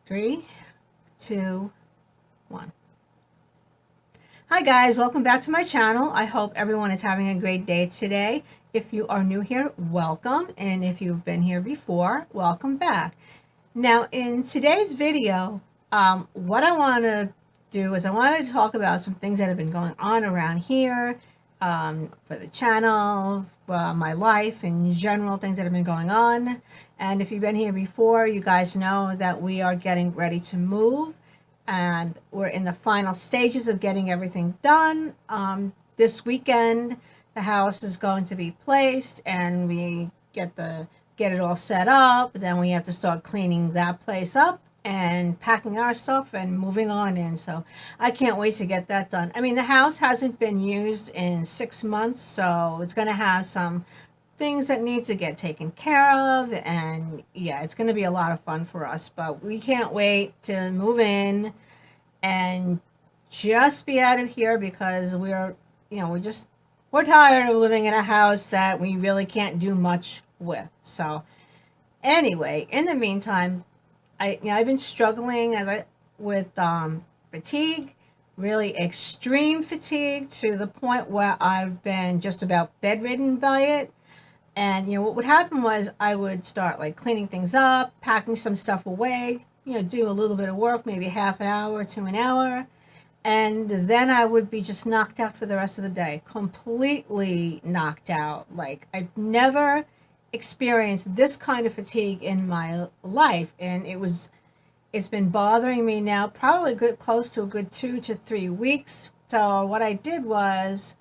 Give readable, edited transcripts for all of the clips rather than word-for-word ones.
Three, two, one. Hi guys, welcome back to my channel. I hope everyone is having a great day today. If you are new here, welcome. And if you've been here before, welcome back. Now in today's video, what I want to do is I wanted to talk about some things that have been going on around here for the channel, my life in general, things that have been going on. And if you've been here before, you guys know that we are getting ready to move and we're in the final stages of getting everything done. This weekend, the house is going to be placed and we get it all set up. Then we have to start cleaning that place up and packing our stuff and moving on in. So I can't wait to get that done. I mean, the house hasn't been used in 6 months, so it's going to have some things that need to get taken care of, and yeah, it's going to be a lot of fun for us, but we can't wait to move in and just be out of here because we're tired of living in a house that we really can't do much with. So anyway, in the meantime, I've been struggling with fatigue, really extreme fatigue, to the point where I've been just about bedridden by it. And what would happen was I would start like cleaning things up, packing some stuff away, do a little bit of work, maybe half an hour to an hour, and then I would be just knocked out for the rest of the day, completely knocked out. Like I've never experienced this kind of fatigue in my life, and it's been bothering me now probably close to a good 2 to 3 weeks. So what I did was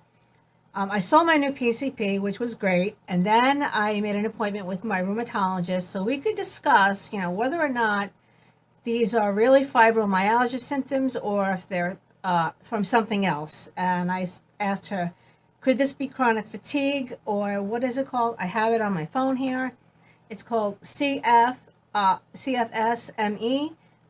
I saw my new PCP, which was great, and then I made an appointment with my rheumatologist so we could discuss, whether or not these are really fibromyalgia symptoms or if they're from something else. And I asked her, could this be chronic fatigue, or what is it called? I have it on my phone here. It's called CFSME,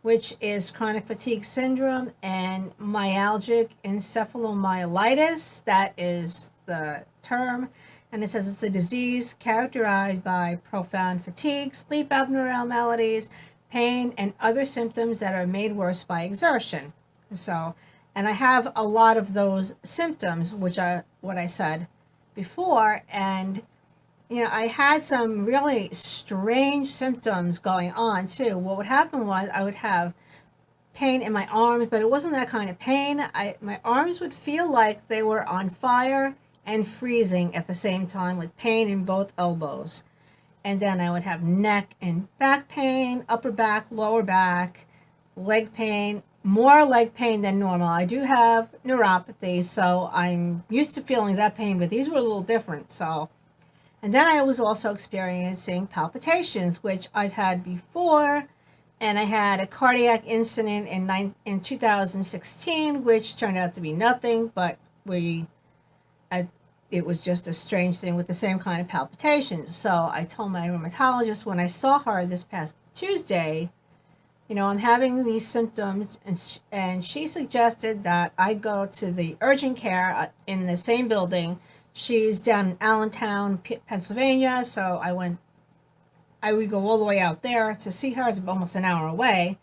which is chronic fatigue syndrome, and myalgic encephalomyelitis. That is the term. And it says it's a disease characterized by profound fatigue, sleep abnormalities, pain, and other symptoms that are made worse by exertion. So, and I have a lot of those symptoms, which are what I said before. And I had some really strange symptoms going on too. What would happen was I would have pain in my arms, but it wasn't that kind of pain. My arms would feel like they were on fire and freezing at the same time, with pain in both elbows. And then I would have neck and back pain, upper back, lower back, leg pain, more leg pain than normal. I do have neuropathy, so I'm used to feeling that pain, but these were a little different. So, and then I was also experiencing palpitations, which I've had before. And I had a cardiac incident in 2016, which turned out to be nothing, but it was just a strange thing with the same kind of palpitations. So I told my rheumatologist when I saw her this past Tuesday, I'm having these symptoms, and she suggested that I go to the urgent care in the same building. She's down in Allentown, Pennsylvania, so I would go all the way out there to see her. It's almost an hour away.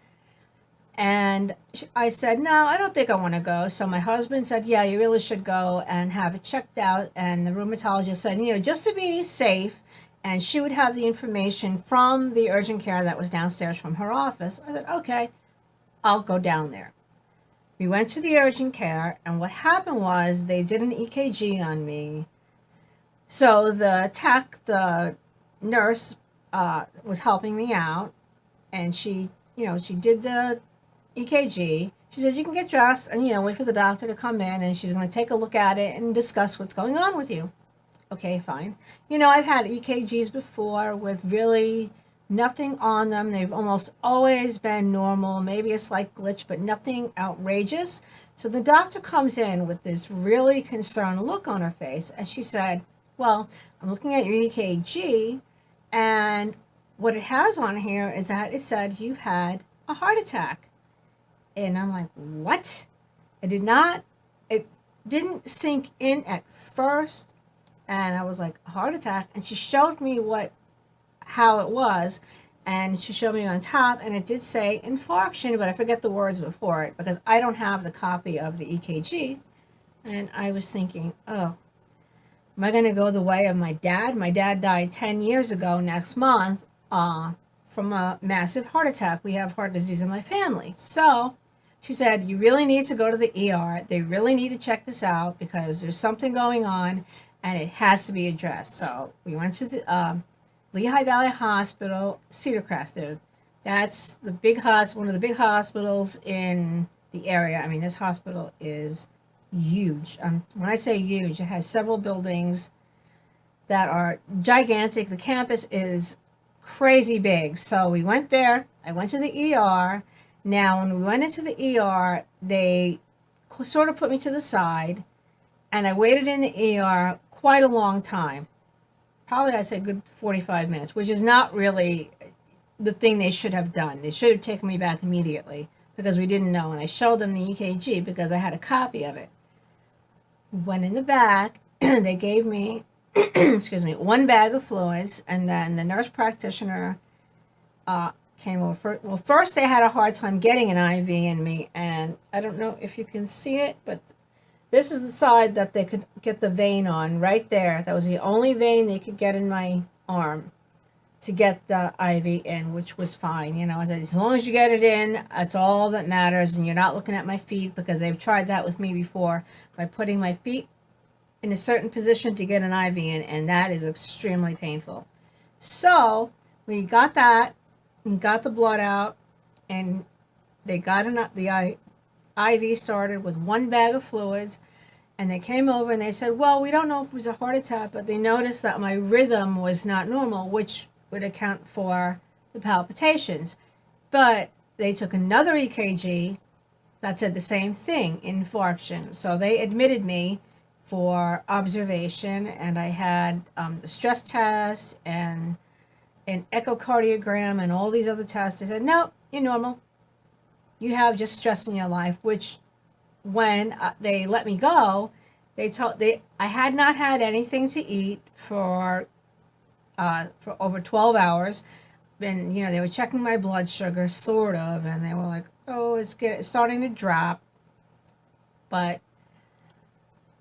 And I said, no, I don't think I want to go. So my husband said, yeah, you really should go and have it checked out. And the rheumatologist said, just to be safe, and she would have the information from the urgent care that was downstairs from her office. I said, okay, I'll go down there. We went to the urgent care, and what happened was they did an EKG on me. So the nurse was helping me out, and she did the EKG. She said, you can get dressed and, wait for the doctor to come in, and she's going to take a look at it and discuss what's going on with you. Okay, fine. I've had EKGs before with really nothing on them. They've almost always been normal, maybe a slight glitch, but nothing outrageous. So the doctor comes in with this really concerned look on her face, and she said, well, I'm looking at your EKG, and what it has on here is that it said you've had a heart attack. And I'm like, what? It didn't sink in at first. And I was like, a heart attack? And she showed me what how it was, and she showed me on top, and it did say infarction, but I forget the words before it because I don't have the copy of the EKG. And I was thinking, oh, am I going to go the way of my dad? My dad died 10 years ago next month from a massive heart attack. We have heart disease in my family. So she said, you really need to go to the ER. They really need to check this out because there's something going on and it has to be addressed. So we went to the Lehigh Valley Hospital, Cedar Crest. That's the big one of the big hospitals in the area. I mean, this hospital is huge. When I say huge, it has several buildings that are gigantic. The campus is crazy big. So we went there. I went to the ER. Now, when we went into the ER, they sort of put me to the side, and I waited in the ER quite a long time. Probably, I'd say, a good 45 minutes, which is not really the thing they should have done. They should have taken me back immediately because we didn't know. And I showed them the EKG because I had a copy of it. Went in the back. They gave me, excuse me, one bag of fluids, and then the nurse practitioner came over. Well, first they had a hard time getting an IV in me, and I don't know if you can see it, but this is the side that they could get the vein on right there. That was the only vein they could get in my arm to get the IV in, which was fine. You know, I said, as long as you get it in, that's all that matters, and you're not looking at my feet, because they've tried that with me before by putting my feet in a certain position to get an IV in, and that is extremely painful. So we got that, we got the blood out, and they got the IV started with one bag of fluids, and they came over and they said, well, we don't know if it was a heart attack, but they noticed that my rhythm was not normal, which would account for the palpitations. But they took another EKG that said the same thing, infarction. So they admitted me for observation, and I had the stress test and an echocardiogram and all these other tests. They said, no, you're normal. You have just stress in your life, which when they let me go, I had not had anything to eat for over 12 hours. And, you know, they were checking my blood sugar, sort of, and they were like, oh, it's starting to drop. But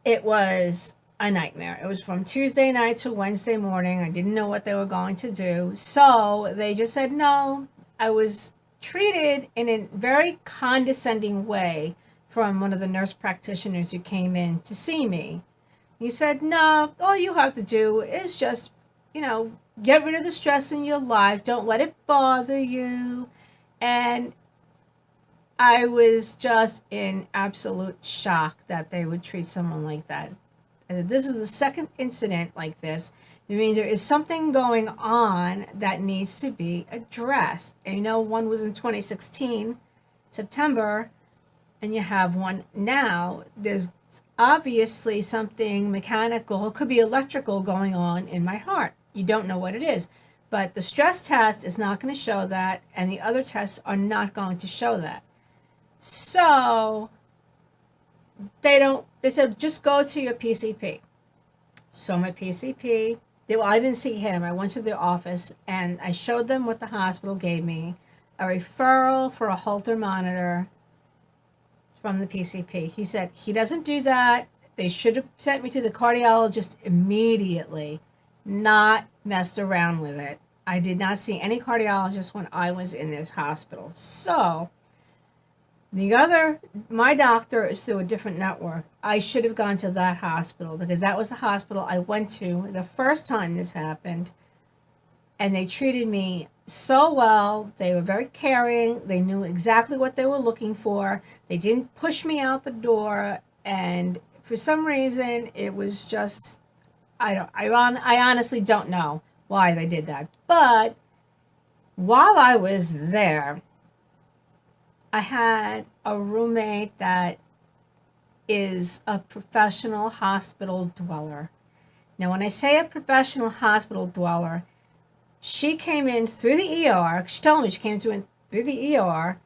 it was a nightmare. It was from Tuesday night to Wednesday morning. I didn't know what they were going to do. So they just said no. I was treated in a very condescending way from one of the nurse practitioners who came in to see me. He said, no, all you have to do is just, you know, get rid of the stress in your life. Don't let it bother you. And I was just in absolute shock that they would treat someone like that. And this is the second incident like this. It means there is something going on that needs to be addressed. And you know, one was in 2016, September, and you have one now. There's obviously something mechanical, it could be electrical, going on in my heart. You don't know what it is. But the stress test is not going to show that, and the other tests are not going to show that. So they said, just go to your PCP. So my PCP, I didn't see him. I went to the office and I showed them what the hospital gave me, a referral for a Holter monitor from the PCP. He said, he doesn't do that. They should have sent me to the cardiologist immediately, not messed around with it. I did not see any cardiologist when I was in this hospital. So my doctor is through a different network. I should have gone to that hospital because that was the hospital I went to the first time this happened. And they treated me so well. They were very caring. They knew exactly what they were looking for. They didn't push me out the door. And for some reason, it was just, I honestly don't know why they did that. But while I was there, I had a roommate that is a professional hospital dweller. Now, when I say a professional hospital dweller, she came in through the ER. She told me she came through the ER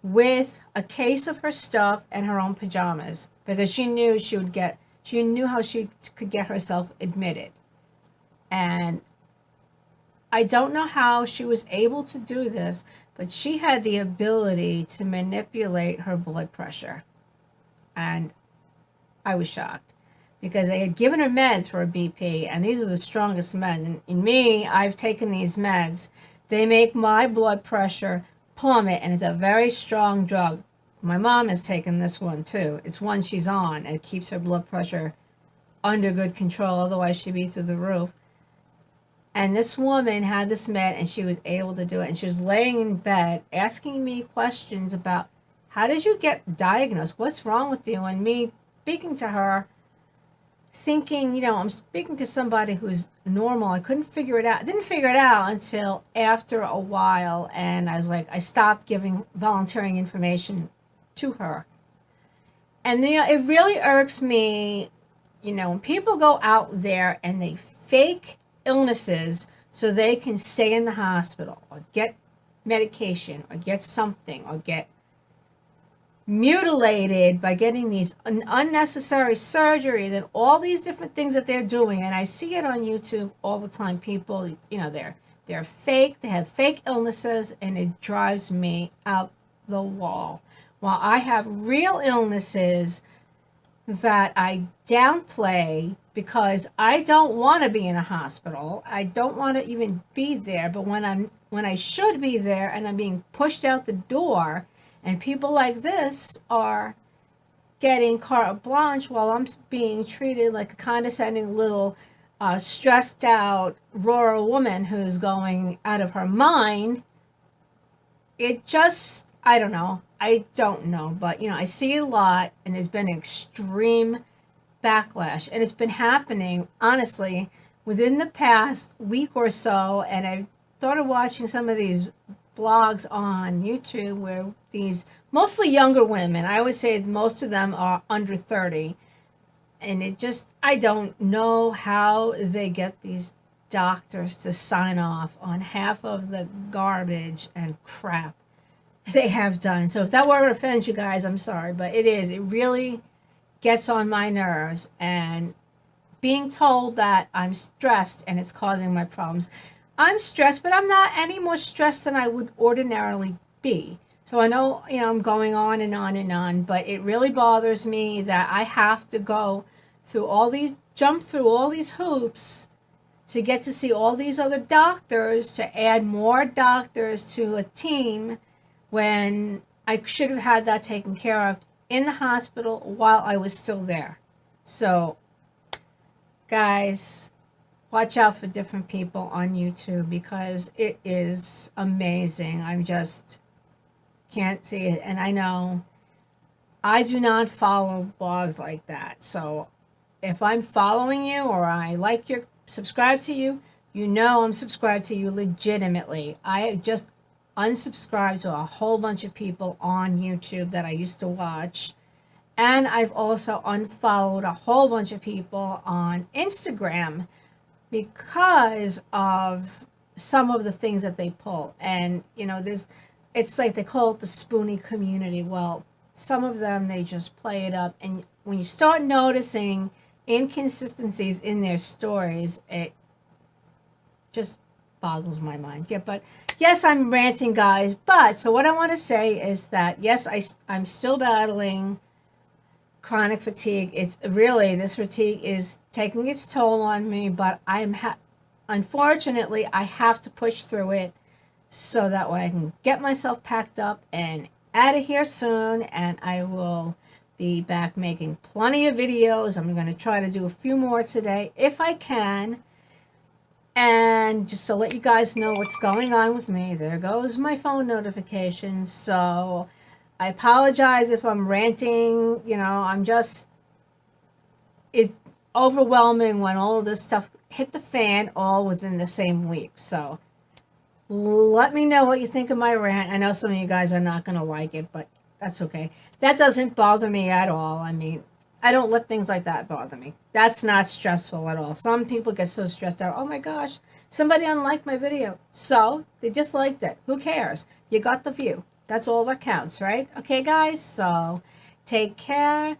with a case of her stuff and her own pajamas because she knew how she could get herself admitted. And I don't know how she was able to do this, but she had the ability to manipulate her blood pressure. And I was shocked because they had given her meds for a BP, and these are the strongest meds. And in me, I've taken these meds. They make my blood pressure plummet, and it's a very strong drug. My mom has taken this one too. It's one she's on, and it keeps her blood pressure under good control, otherwise she'd be through the roof. And this woman had this med, and she was able to do it. And she was laying in bed asking me questions about, how did you get diagnosed? What's wrong with you? And me speaking to her, thinking, you know, I'm speaking to somebody who's normal. I couldn't figure it out. I didn't figure it out until after a while. And I was like, I stopped volunteering information to her. And you know, it really irks me, you know, when people go out there and they fake illnesses so they can stay in the hospital or get medication or get something or get mutilated by getting these unnecessary surgeries and all these different things that they're doing. And I see it on YouTube all the time. People, you know, they're fake, they have fake illnesses, and it drives me out the wall. While I have real illnesses that I downplay because I don't want to be in a hospital. I don't want to even be there. But when I should be there and I'm being pushed out the door, and people like this are getting carte blanche while I'm being treated like a condescending little stressed out rural woman who's going out of her mind, it just, I don't know. But, you know, I see a lot, and there's been extreme backlash, and it's been happening, honestly, within the past week or so. And I started watching some of these blogs on YouTube where these mostly younger women, I always say most of them are under 30, and it just, I don't know how they get these doctors to sign off on half of the garbage and crap they have done. So if that word offends you guys, I'm sorry, but it really gets on my nerves. And being told that I'm stressed and it's causing my problems. I'm stressed, but I'm not any more stressed than I would ordinarily be. So I know, you know, I'm going on and on and on, but it really bothers me that I have to jump through all these hoops to get to see all these other doctors, to add more doctors to a team, when I should have had that taken care of in the hospital while I was still there. So, guys, watch out for different people on YouTube because it is amazing. I'm just can't see it. And I know I do not follow blogs like that. So if I'm following you or I like your subscribe to you, you know I'm subscribed to you legitimately. I just unsubscribed to a whole bunch of people on YouTube that I used to watch. And I've also unfollowed a whole bunch of people on Instagram because of some of the things that they pull. And, you know, it's like they call it the spoony community. Well, some of them, they just play it up. And when you start noticing inconsistencies in their stories, it just boggles my mind. Yeah, but yes, I'm ranting, guys. But so what I want to say is that, yes, I'm still battling chronic fatigue. It's really, this fatigue is taking its toll on me, but unfortunately, I have to push through it so that way I can get myself packed up and out of here soon. And I will be back making plenty of videos. I'm going to try to do a few more today if I can. And just to let you guys know what's going on with me, there goes my phone notification. So I apologize if I'm ranting. You know, it's overwhelming when all of this stuff hit the fan all within the same week. So let me know what you think of my rant. I know some of you guys are not going to like it, but that's okay. That doesn't bother me at all. I mean, I don't let things like that bother me. That's not stressful at all. Some people get so stressed out. Oh my gosh, somebody unliked my video. So they disliked it. Who cares? You got the view. That's all that counts, right? Okay, guys? So take care.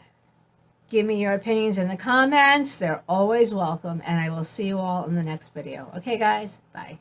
Give me your opinions in the comments. They're always welcome. And I will see you all in the next video. Okay, guys? Bye.